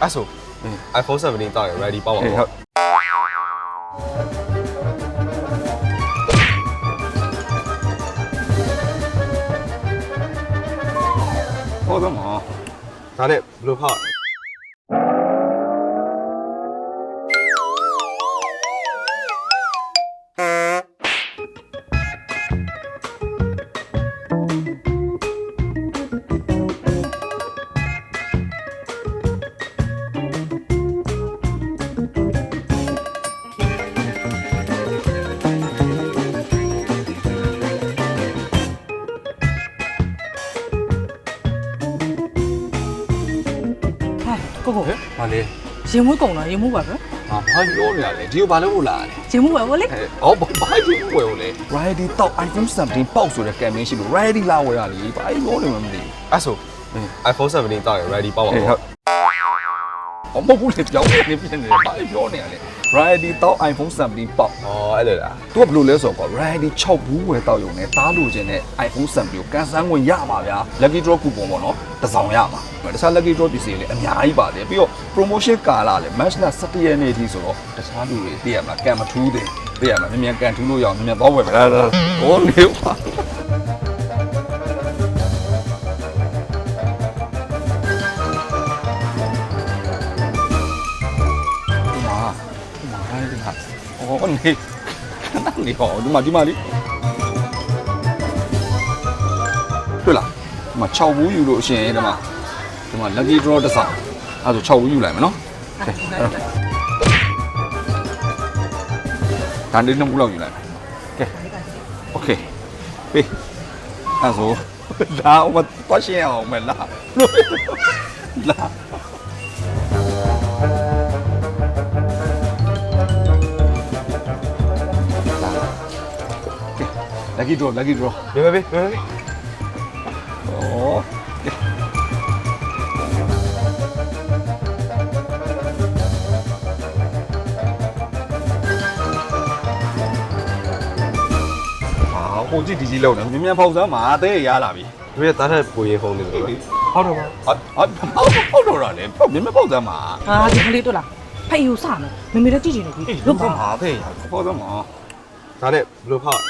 အဲ့ဆို iPhone 17တောက်ရင် ready ပေါက်ပါဘောဟုတ်တော့မဒါနဲ့ဘယ်လိုဖောက်ကိုကို ဘာလဲ ရင်မွေးကုန်လားရင်မွေးပါပဲ ဟာဘာပြောနေရလဲဒီကိုဘာလို့ဖို့လာလဲ ရင်မွေးပါဘောလေ အော်ဘာကြီးဝယ်လို့လဲ Righty တော့ iPhone 17ပေါက်ဆိုတဲ့ campaign ရှိလို့ Righty လာဝယ်ရလေဘာကြီးပြောနေမှမသိဘူး အဲ့ဆို iPhone 17တောက်ရင် ready ပေါက်ပါဘော အမဟုတ်ဘူးလေပြောင်းနေဖြစ်နေတယ်ဘာကြီးပြောနေရလဲ Righty တော့ iPhone 17ပေါက် อ๋อအဲ့လိုလား သူကဘယ်လိုလဲဆိုတော့ Righty 6ဘူးဝယ်တော့ရုံနဲ့တားလို့ခြင်းနဲ့ iPhone 17ကိုကန်ဆန်းဝင်ရပါဗျာ Lucky Draw coupon ပေါ့နော်တစ်စောင်ရမှာတခြား Lucky Draw ပစ္စည်းတွေလည်းအများကြီးပါတယ်ပြီးတော့ promotion ကာလလည်း March 17ရက်နေ့အထိဆိုတော့တခြားလူတွေသိရမလားကန်မထူးတယ်သိရမလားမြန်ကန်ထူးလို့ရအောင်မြန်သွားဝယ်မယ်လားဟောနေပါ哦，你那你好，ဒီမှာလေးတွေ့လားဒီမှာ6ဘူးယူလို့အရှင်ဒီမှာ lucky draw တစ်စောင်အဲ့ဒါဆို6ဘူးယူလိုက်မယ်နော်ဒါလေး2ဘူးလောက်ယူလိုက်မယ်ကဲ okay ပေးအဲ့ဆိုဒါဟိုသွားရှင်းအောင်မယ်လားလာ Lucky draw ဘေးဘေးဘေးဘေး 哦。好，我这地基楼呢，明明跑上马得压那边。ဒီကသားထက်ကိုရင်ဖုန်းနေတယ်လို့ဟုတ်တော့ပါ跑多少呢？明明跑上马。 ဟာဒီကလေးတွေ့လားဖိတ်ယူစမယ်မမေလည်းကြည့်ကြည့်နေပြီ 路跑马得呀，跑上马。ဒါနဲ့ဘယ်လိုဖောက်